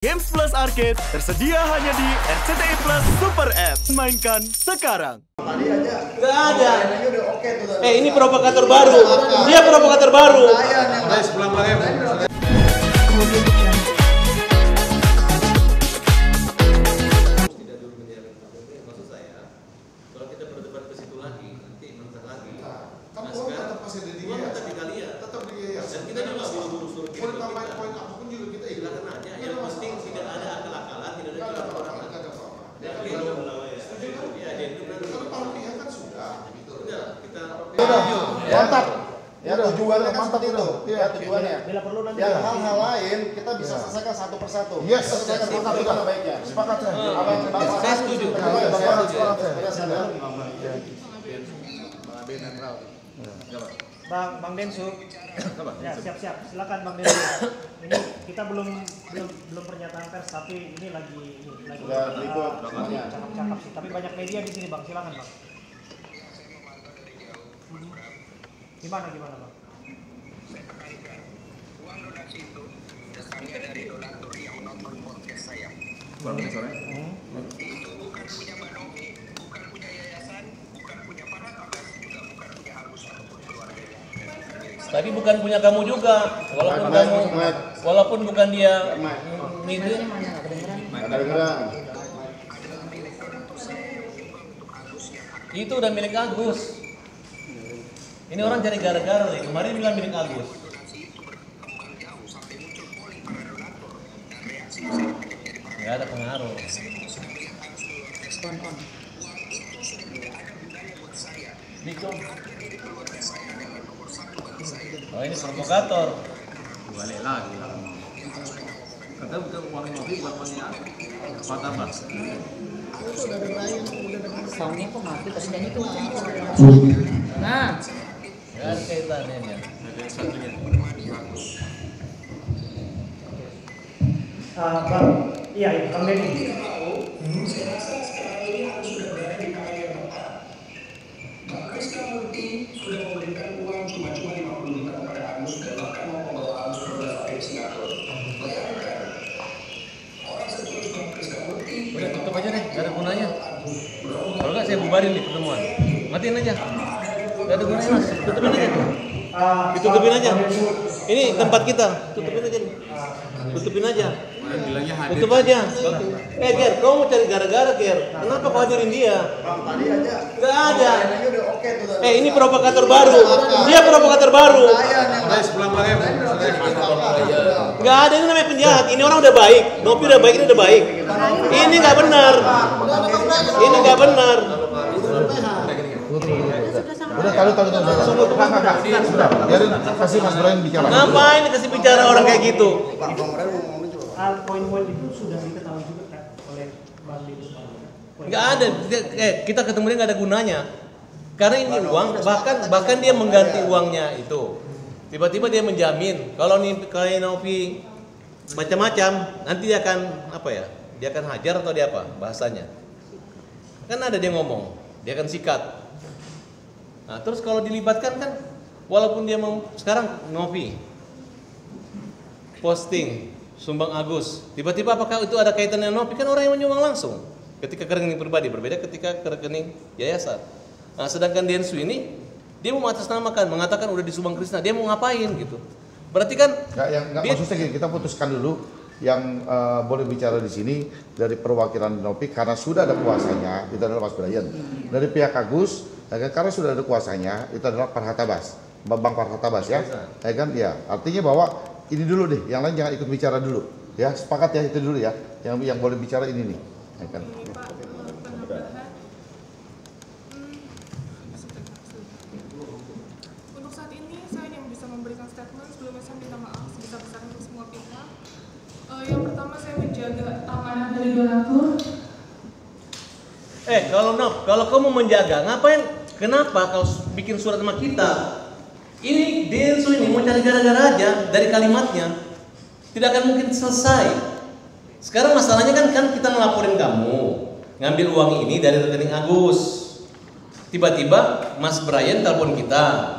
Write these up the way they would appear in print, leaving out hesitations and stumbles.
Games Plus Arcade tersedia hanya di RCTI Plus Super App. Mainkan sekarang. Nggak ada. Ini provokator baru. Dia provokator baru. Mantap. Ya tujuannya kan seperti itu. Ya tujuannya. Bila perlu nanti yang hal-hal lain kita bisa selesaikan satu persatu. Yes. Selesaikan bagaimana baiknya. Sepakat saya. Saya setuju. Bang Densu. Ya, siap-siap. Silakan Bang Densu. Ini kita belum pernyataan pers, tapi ini lagi cakap-cakap sih. Tapi banyak media di sini, Bang. Silakan, Bang. Gimana Bang? Uang donasi itu datangnya dari donatur yang menonton podcast saya. Itu bukan punya Mbak Novi, bukan punya yayasan, bukan punya para kabar, juga bukan punya Agus ataupun keluarganya. Tapi bukan punya kamu juga, walaupun bukan dia itu. Itu udah milik Agus. Ini orang cari gara-gara nih. Kemarin bilang milik Agus. Nggak ada pengaruh. Oh, ini provokator. Balik lagi. Kata bukan uang Novi, bukan uangnya Pak Tabas. Soundnya kok mati, tadi nyanyi tuh. Nah. Nggak ada kaitannya. Ada satunya. Bang, iya, Bang Denny. Udah tutup aja deh, gak ada gunanya. Kalau nggak saya bubarin nih pertemuan. Matiin aja. Gak ada gunanya mas, tutupin aja. Ditutupin aja. Ini tempat kita, tutupin aja. Tutupin aja. Tutup aja. Ger, kamu mau cari gara-gara Ger. Kenapa kau hadirin dia? Gak ada. Ini provokator baru. Dia provokator baru. Gak ada, ini namanya penjahat. Ini orang udah baik. Novi udah baik, ini udah baik. Ini nggak benar. Ini nggak benar. Udah tahu. Sudah. Biarin kasih Mas Brian bicara. Ngapain kasih bicara orang kayak gitu? Poin-poin itu sudah diketahui juga kan oleh Bang Denny. Nggak ada. Kita ketemu dia nggak ada gunanya. Karena ini uang, bahkan dia mengganti uangnya itu. Tiba-tiba dia menjamin kalau Novi macam-macam, nanti dia akan apa ya? Dia akan hajar atau dia apa bahasanya? Kan ada dia ngomong, dia akan sikat. Nah, terus kalau dilibatkan kan, walaupun dia mau sekarang Novi posting sumbang Agus, tiba-tiba apakah itu ada kaitannya Novi? Kan orang yang menyumbang langsung. Ketika ke rekening pribadi berbeda ketika ke rekening yayasan. Nah, sedangkan Densu ini dia mau mengatasnamakan, mengatakan udah disumbang Krishna, dia mau ngapain gitu? Berarti kan nggak maksudnya gini, kita putuskan dulu yang boleh bicara di sini dari perwakilan Novi karena sudah ada kuasanya, itu adalah Mas Brian. Dari pihak Agus, karena sudah ada kuasanya, itu adalah Parhatabas, Bambang Parhatabas ya. Ya kan? Ya, artinya bahwa ini dulu deh, yang lain jangan ikut bicara dulu. Ya, sepakat ya itu dulu ya. Yang boleh bicara ini nih. Ya kan? Untuk saat ini saya hanya bisa memberikan statement sebelumnya saya minta maaf sebesar-besarnya untuk semua pihak. Yang pertama saya menjaga amanah dari donatur. Kalau kamu menjaga, ngapain? Kenapa kau bikin surat sama kita? Ini Densu ini mau cari gara-gara aja dari kalimatnya. Tidak akan mungkin selesai. Sekarang masalahnya kan kita ngelaporin kamu ngambil uang ini dari rekening Agus. Tiba-tiba Mas Brian telepon kita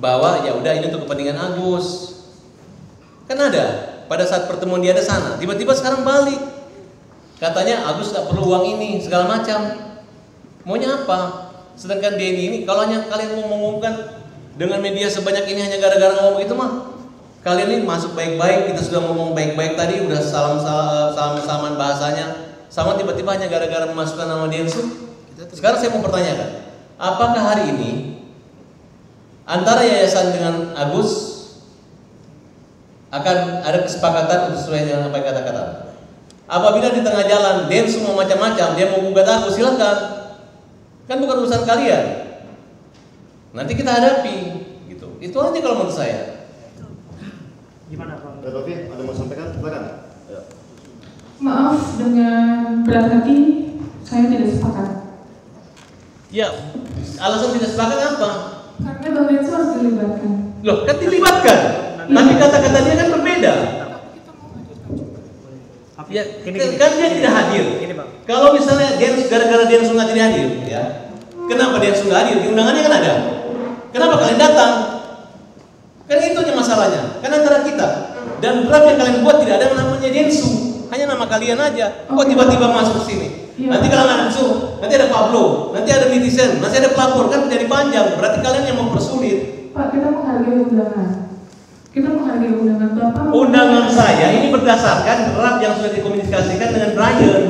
bahwa ya udah ini untuk kepentingan Agus. Kan ada. pada saat pertemuan dia ada sana. Tiba-tiba sekarang balik. Katanya Agus tak perlu uang ini, segala macam. Maunya apa? Sedangkan Denny ini, kalau hanya kalian mau mengumumkan dengan media sebanyak ini hanya gara-gara ngomong itu mah, kalian ini masuk baik-baik, kita sudah ngomong baik-baik tadi, udah salam-salaman bahasanya, sama tiba-tiba hanya gara-gara memasukkan nama Densu. Sekarang saya mau pertanyakan, apakah hari ini antara yayasan dengan Agus akan ada kesepakatan sesuai dengan apa yang kata-kata? Apabila di tengah jalan Densu mau macam-macam, dia mau gugat Agus, silakan. Kan bukan urusan kalian. Nanti kita hadapi, gitu. Itu aja kalau menurut saya. Gimana Bang? Rofi, ada mau sampaikan? Silakan. Maaf, dengan berat hati saya tidak sepakat. Ya, alasan tidak sepakat apa? Karena Bang Densu harus dilibatkan. Loh, kan dilibatkan. Tapi kata-kata dia kan berbeda. Ya, kan dia tidak hadir. Ini Bang. Kalau misalnya gara-gara Densu nggak tidak hadir, ya. Kenapa Densu nggak hadir? Di undangannya kan ada. Kenapa kalian datang? Kan itu aja masalahnya. Kan antara kita dan draft yang kalian buat tidak ada namanya Densu, hanya nama kalian aja. Kok tiba-tiba masuk ke sini? Nanti kalau nggak Densu, nanti ada Pablo, nanti ada netizen, nanti ada pelapor, kan jadi panjang. Berarti kalian yang mempersulit. Pak, kita menghargai undangan. Kita menghargai undangan Bapak. Undangan saya ini berdasarkan draft yang sudah dikomunikasikan dengan Brian.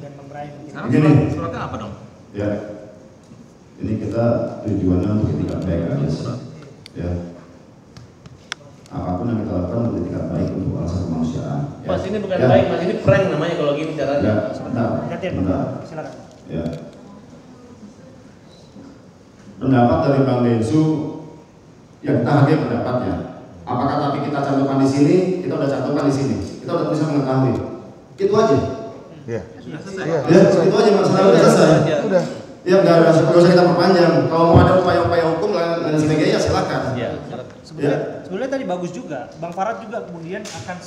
Dan Bang Brian. Sekarang suratnya apa dong? Ya, ini kita tujuannya untuk etikat baik aja. Ya, apapun yang kita lakukan untuk etikat baik untuk alasan kemanusiaan. Ya. Mas ini bukan Ya. baik, Mas ini prank namanya kalau gini caranya. Ya, sebentar. Gantian Sebentar. Bang. Silakan. Ya. Pendapat dari Bang Densu, ya kita hargai pendapatnya. Apakah tapi kita cantumkan di sini, kita udah cantumkan di sini, kita udah bisa mengetahui. Itu aja. Iya. Ya, itu aja masalah udah selesai. Udah. Ya nggak usah kita perpanjang. Kalau mau ada upaya-upaya hukum dan sebagainya silakan. Iya. Sebenarnya tadi bagus juga. Bang Farad juga kemudian akan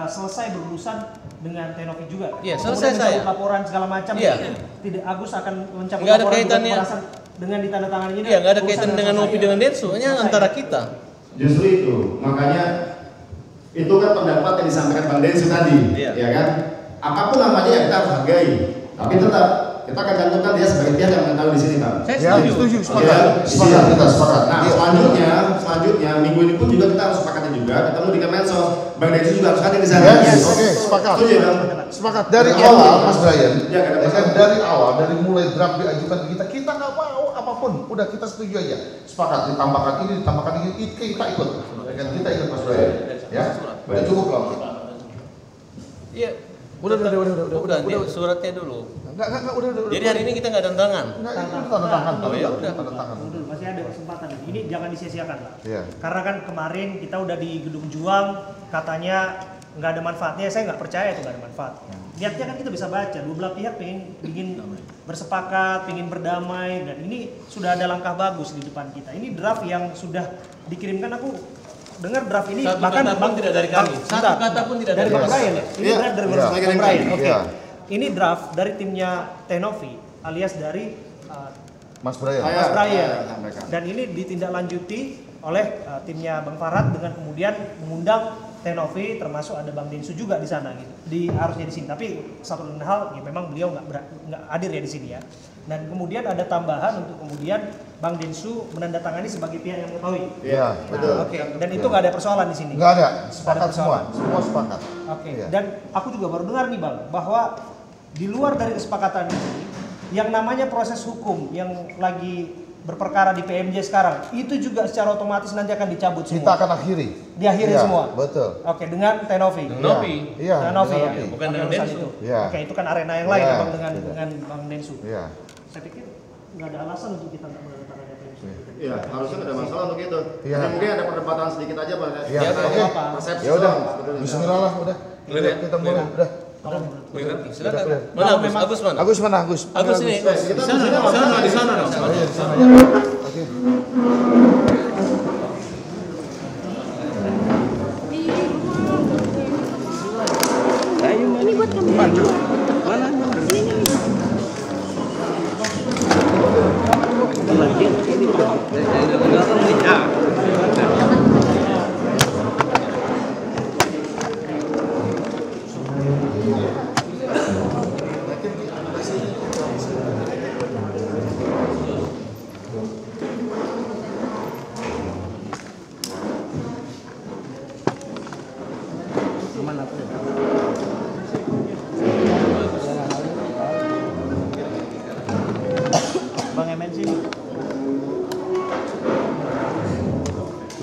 selesai berurusan dengan Tenovi juga. Iya, selesai Kemudian saya. mencabut laporan segala macam. Iya. Tidak, Agus akan mencabut Nggak ada laporan kaitannya. juga dengan ditandatangani ini. Iya, nggak ada urusan kaitan dengan selesai. Novi dengan Densu, hanya Selesai. antara kita. Justru itu, makanya itu kan pendapat yang disampaikan Bang Densu tadi, Iya. ya kan? Apapun namanya ya kita harus hargai, tapi tetap kita akan cantumkan dia sebagai pihak yang mengetahui di sini, Bang. Saya Ya, setuju, sepakat. Ya, Sepakat, kita sepakat. Nah, Iya. selanjutnya minggu ini pun juga kita harus sepakati juga ketemu di Kemensos. Bang Densu juga harus hadir di sana. Yes, oke, sepakat. Setuju ya, Bang? Sepakat. Dari awal, Mas Brian, Ya, nggak ada ya kan, masalah. dari awal, dari mulai draft diajukan ke kita nggak mau apapun, udah kita setuju aja. Sepakat, ditambahkan ini, kita ikut. Ya kan, kita ikut Mas Brian. Ya, udah cukup lah. Iya. Udah, Dia suratnya dulu. Enggak, udah. Jadi hari ini kita nggak ada tangan. Enggak, itu tanda tangan. Oh, ya udah. Tanda tangan. Dulu, masih ada kesempatan. Ini jangan disia-siakan Pak. Iya. Karena kan kemarin kita udah di Gedung Juang, katanya nggak ada manfaatnya. Saya nggak percaya itu nggak ada manfaat. Niatnya kan kita bisa baca, dua belah pihak ingin bersepakat, ingin berdamai, dan ini sudah ada langkah bagus di depan kita. Ini draft yang sudah dikirimkan, aku dengar draft ini Satu bahkan kata pun tidak dari kami. Satu bentar. kata pun tidak dari dari Bang kami. Brian ya. Ini Iya. draft dari Iya. Bang Brian. Oke. Iya. Ini draft dari timnya Tenovi alias dari Mas Brian. Mas Brian. sampaikan. Dan ini ditindaklanjuti oleh timnya Bang Farad dengan kemudian mengundang Tenovi, termasuk ada Bang Densu juga di sana gitu. Harusnya di sini. Tapi satu dan hal, ya memang beliau nggak hadir ya di sini ya. Dan kemudian ada tambahan untuk kemudian Bang Densu menandatangani sebagai pihak yang mengetahui. Iya, betul. Nah, oke. Dan itu nggak ada persoalan di sini. Enggak ada, Nggak sepakat ada semua. persoalan. Semua sepakat. Oke. Iya. Dan aku juga baru dengar nih Bang, bahwa di luar dari kesepakatan ini, yang namanya proses hukum yang lagi berperkara di PMJ sekarang, itu juga secara otomatis nanti akan dicabut semua. Kita akan akhiri. Diakhiri Iya, semua. Betul. Oke, dengan Tenovi. Novi. Iya. Tenovi ya. Novi. Bukan dengan urusan Densu. itu. Iya. Oke, itu kan arena yang lain Iya, Bang iya. dengan Bang Densu. Iya. Saya pikir nggak ada alasan untuk kita nggak menandatangani PMJ. Iya, harusnya nggak ada masalah untuk itu. Iya. Tapi mungkin ada perdebatan sedikit aja, Pak. Iya, Ya, oke. apa-apa. Persepsi Ya udah. doang sebetulnya. Bismillah lah, udah. Clear ya? Kita mulai, Clear. udah. Silakan. Udah, Mana Agus? Agus mana? Agus mana, Agus? Agus ini. Kita di sana dong. Oh iya, di sana ya. Oke. Ini buat kamu. Mana? Ini.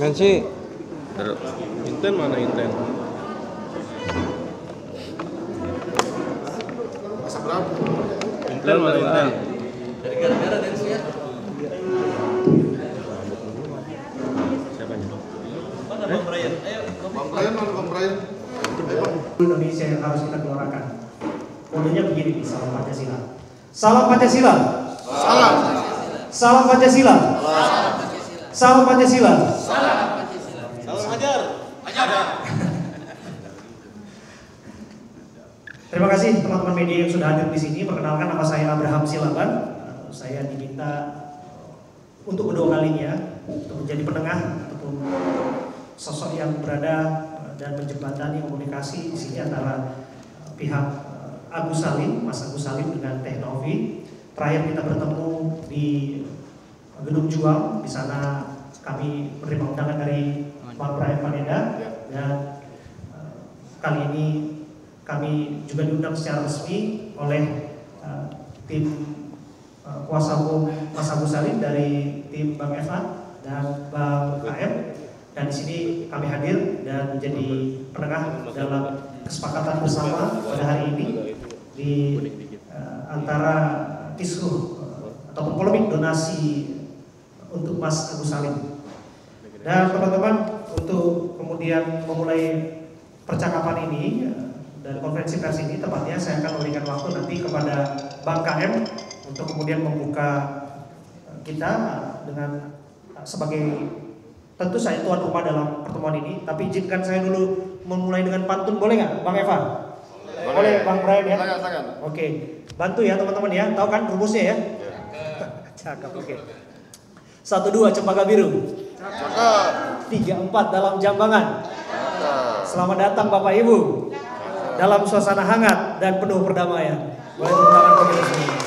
Mensi. Inten mana Inten? Masa berapa? Inten mana Inten? Dari gara-gara Densu ya. Siapanya? Mana Bang Brian? Ayo. Bang Brian mana Bang Brian? Indonesia yang harus kita gelorakan. Kodenya begini, salam Pancasila. Salam Pancasila. Salam. Salam Pancasila. Salam Pancasila. Salam Hajar. Terima kasih teman-teman media yang sudah hadir di sini. Perkenalkan, nama saya Abraham Silaban. Saya diminta untuk kedua kalinya untuk menjadi penengah ataupun sosok yang berada dan menjembatani komunikasi di sini antara pihak Agus Salim, Mas Agus Salim dengan Teh Novi. Terakhir kita bertemu di Gedung Juang. Di sana kami menerima undangan dari Bang Brian Paneda, dan kali ini kami juga diundang secara resmi oleh tim kuasa hukum Mas Agus Salim dari tim Bang Eva dan Bang KM. Dan di sini kami hadir dan menjadi penengah dalam kesepakatan bersama pada hari ini di antara kisruh ataupun polemik donasi untuk Mas Agus Salim. Dan teman-teman, untuk kemudian memulai percakapan ini dan konferensi pers ini, tepatnya saya akan memberikan waktu nanti kepada Bang KM untuk kemudian membuka kita dengan sebagai, tentu saya tuan rumah dalam pertemuan ini, tapi izinkan saya dulu memulai dengan pantun, boleh nggak, Bang Eva? Boleh, Bang Brian ya? Oke, bantu ya teman-teman ya, tahu kan rumusnya ya? Cakep, oke. 1-2 Cempaka Biru. 3-4 dalam Jambangan. Selamat datang Bapak Ibu dalam suasana hangat dan penuh perdamaian. Boleh tepuk tangan bagi semua.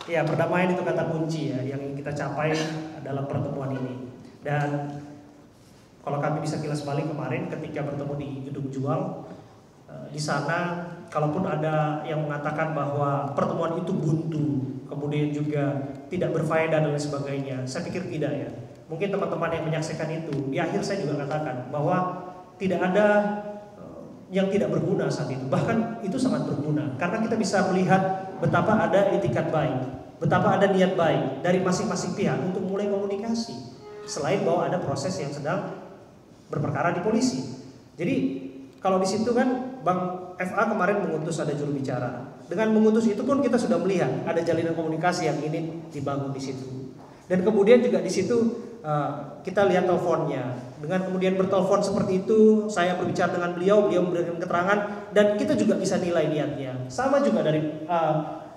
Ya, perdamaian itu kata kunci ya yang ingin kita capai dalam pertemuan ini. Dan kalau kami bisa kilas balik kemarin ketika bertemu di Gedung Juang, di sana kalaupun ada yang mengatakan bahwa pertemuan itu buntu, kemudian juga tidak berfaedah dan lain sebagainya, saya pikir tidak ya. Mungkin teman-teman yang menyaksikan itu, di akhir saya juga katakan bahwa tidak ada yang tidak berguna saat itu. Bahkan itu sangat berguna karena kita bisa melihat betapa ada itikat baik, betapa ada niat baik dari masing-masing pihak untuk mulai komunikasi. Selain bahwa ada proses yang sedang berperkara di polisi. Jadi kalau di situ kan Bang FA kemarin mengutus ada juru bicara. Dengan mengutus itu pun kita sudah melihat ada jalinan komunikasi yang ingin dibangun di situ. Dan kemudian juga di situ kita lihat teleponnya. Dengan kemudian bertelepon seperti itu, saya berbicara dengan beliau memberikan keterangan, dan kita juga bisa nilai niatnya. Sama juga dari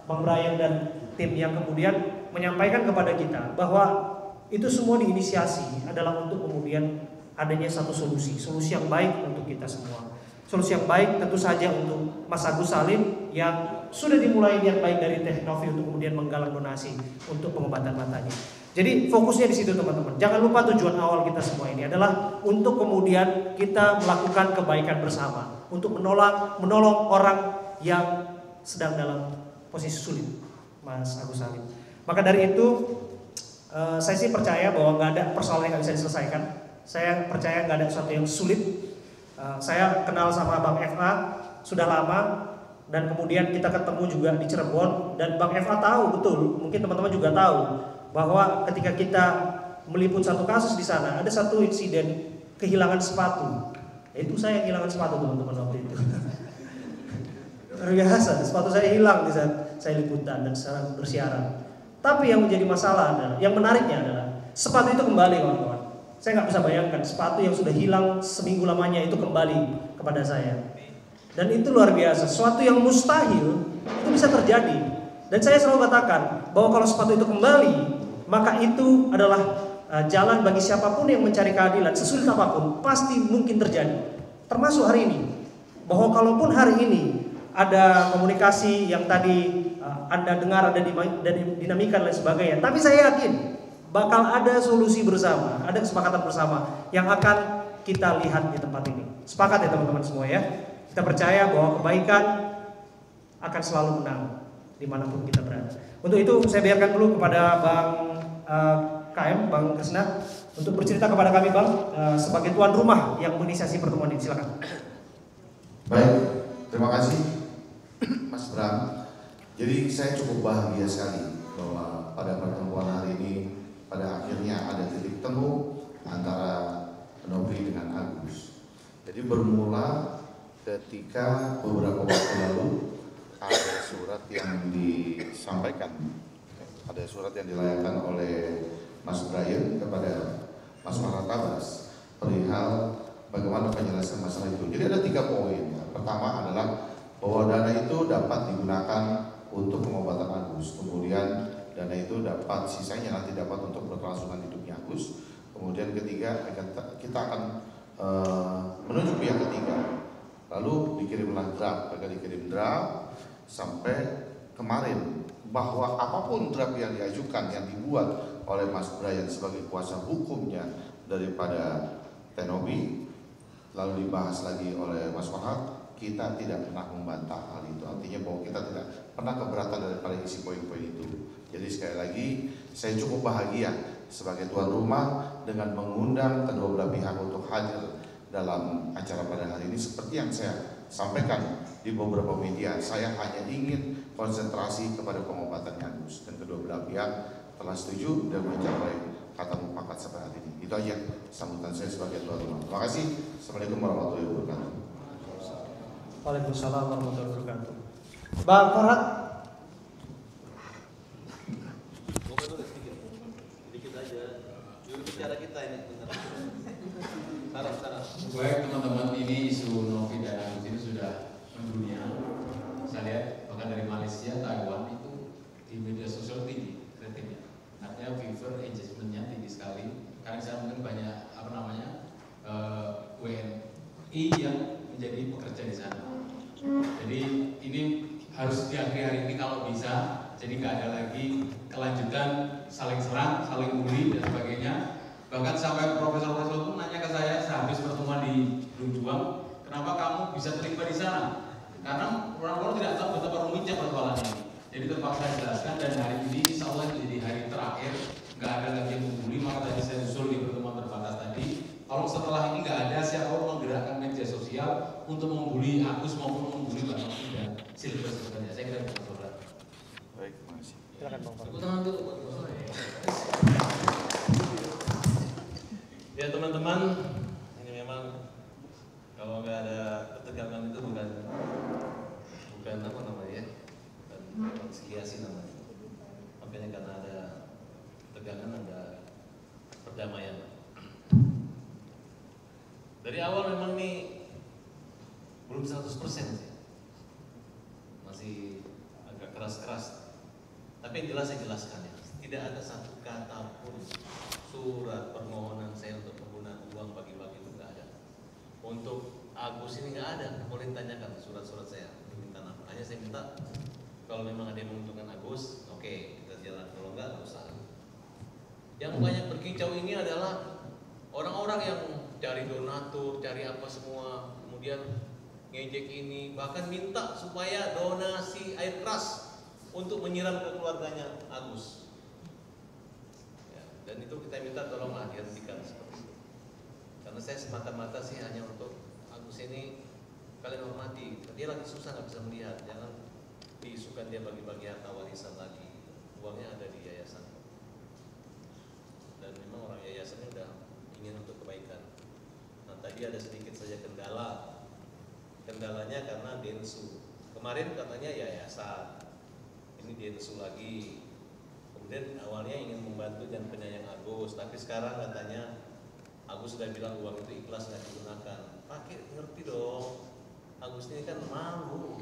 Bang Brian dan tim yang kemudian menyampaikan kepada kita bahwa itu semua diinisiasi adalah untuk kemudian adanya satu solusi yang baik untuk kita semua. Solusi yang baik tentu saja untuk Mas Agus Salim yang sudah dimulai niat baik dari Teh Novi untuk kemudian menggalang donasi untuk pengobatan matanya. Jadi fokusnya di situ teman-teman. Jangan lupa tujuan awal kita semua ini adalah untuk kemudian kita melakukan kebaikan bersama, untuk menolong orang yang sedang dalam posisi sulit, Mas Agus Salim. Maka dari itu saya sih percaya bahwa nggak ada persoalan yang nggak bisa diselesaikan. Saya percaya nggak ada sesuatu yang sulit. Saya kenal sama Bang FA sudah lama, dan kemudian kita ketemu juga di Cirebon, dan Bang FA tahu betul, mungkin teman-teman juga tahu bahwa ketika kita meliput satu kasus di sana ada satu insiden kehilangan sepatu. Itu saya kehilangan sepatu teman-teman waktu itu. Luar biasa, sepatu saya hilang di saat saya liputan dan secara bersiaran. Tapi yang menjadi masalah adalah, yang menariknya adalah sepatu itu kembali kawan-kawan. Saya nggak bisa bayangkan sepatu yang sudah hilang seminggu lamanya itu kembali kepada saya. Dan itu luar biasa, sesuatu yang mustahil itu bisa terjadi. Dan saya selalu katakan bahwa kalau sepatu itu kembali, maka itu adalah jalan bagi siapapun yang mencari keadilan, sesulit apapun, pasti mungkin terjadi. Termasuk hari ini, bahwa kalaupun hari ini ada komunikasi yang tadi Anda dengar ada dinamika dan lain sebagainya, tapi saya yakin bakal ada solusi bersama, ada kesepakatan bersama yang akan kita lihat di tempat ini. Sepakat ya teman-teman semua ya. Kita percaya bahwa kebaikan akan selalu menang dimanapun kita berada. Untuk itu saya biarkan dulu kepada Bang KM, Bang Kresna untuk bercerita kepada kami Bang, sebagai tuan rumah yang menginisiasi pertemuan ini, silakan. Baik, terima kasih Mas Bram. Jadi saya cukup bahagia sekali bahwa pada pertemuan hari ini pada akhirnya ada titik temu antara Nobri dengan Agus. Jadi bermula ketika beberapa waktu lalu ada surat yang disampaikan, ada surat yang dilayangkan oleh Mas Brian kepada Mas Farhat Abbas perihal bagaimana penjelasan masalah itu. Jadi ada 3 poin. Pertama adalah bahwa dana itu dapat digunakan untuk pengobatan Agus. Kemudian dana itu dapat sisanya nanti dapat untuk berkelangsungan hidupnya Agus. Kemudian ketiga kita akan menunjuk pihak ketiga. Lalu dikirimlah draft, maka dikirim draft sampai kemarin bahwa apapun draft yang diajukan yang dibuat oleh Mas Brian sebagai kuasa hukumnya daripada Tenobi lalu dibahas lagi oleh Mas Farhat, kita tidak pernah membantah hal itu. Artinya bahwa kita tidak pernah keberatan daripada isi poin-poin itu. Jadi sekali lagi saya cukup bahagia sebagai tuan rumah dengan mengundang kedua belah pihak untuk hadir dalam acara pada hari ini. Seperti yang saya sampaikan di beberapa media, saya hanya ingin konsentrasi kepada pengobatan Agus, dan kedua belah pihak telah setuju dan mencapai kata mufakat sampai hari ini. Itu aja sambutan saya sebagai tuan rumah. Terima kasih. Assalamualaikum warahmatullahi wabarakatuh. Waalaikumsalam warahmatullahi wabarakatuh. Bang Farhat. Sedikit aja. Juru bicara kita ini. Sarap. Baik teman-teman, ini isu Novi dan Agus ini sudah mendunia. Saya lihat bahkan dari Malaysia, Taiwan itu di media sosial tinggi ratingnya. Artinya viewer engagementnya tinggi sekali. Karena saya mungkin banyak WNI yang menjadi pekerja di sana. Jadi ini harus diakhiri hari ini kalau bisa. Jadi nggak ada lagi kelanjutan saling serang, saling bully dan sebagainya. Bahkan sampai profesor-profesor itu nanya ke saya sehabis pertemuan di Juang, kenapa kamu bisa terlibat di sana? Karena orang-orang tidak tahu betapa rumitnya persoalan ini. Jadi terpaksa jelaskan, dan hari ini insya Allah menjadi hari terakhir, nggak ada lagi yang membuli. Maka tadi saya usul di pertemuan terbatas tadi, kalau setelah ini nggak ada siapa menggerakkan media sosial untuk membuli Agus maupun membuli Mbak Novi dan Silver sebenarnya. Saya kira itu saudara. Baik, terima kasih. Silakan Bang Farhat. Tepuk tangan dulu. Ya teman-teman, ini memang kalau nggak ada ketegangan itu bukan apa namanya, bukan skiasi namanya. Makanya karena ada ketegangan ada perdamaian. Dari awal memang nih belum 100% sih, masih agak keras-keras. Tapi yang jelas saya jelaskan ya, tidak ada satu kata pun surat permohonan saya untuk penggunaan uang bagi-bagi itu nggak ada. Untuk Agus ini nggak ada. Boleh tanyakan surat-surat saya minta nama. Hanya saya minta kalau memang ada yang menguntungkan Agus, oke, kita jalan. Kalau nggak usah. Yang banyak berkicau ini adalah orang-orang yang cari donatur, cari apa semua, kemudian ngejek ini, bahkan minta supaya donasi air keras untuk menyiram ke keluarganya Agus. Dan itu kita minta tolonglah dihentikan seperti itu. Karena saya semata-mata sih hanya untuk Agus ini kalian hormati. Dia lagi susah nggak bisa melihat, jangan diisukan dia bagi-bagi harta warisan lagi. Uangnya ada di yayasan. Dan memang orang yayasannya udah ingin untuk kebaikan. Nah tadi ada sedikit saja kendala. Kendalanya karena Densu. Kemarin katanya yayasan, ini Densu lagi. Kemudian awalnya ingin membantu dan penyayang Agus, tapi sekarang katanya Agus sudah bilang uang itu ikhlas nggak digunakan. Pakai ngerti dong, Agus ini kan malu.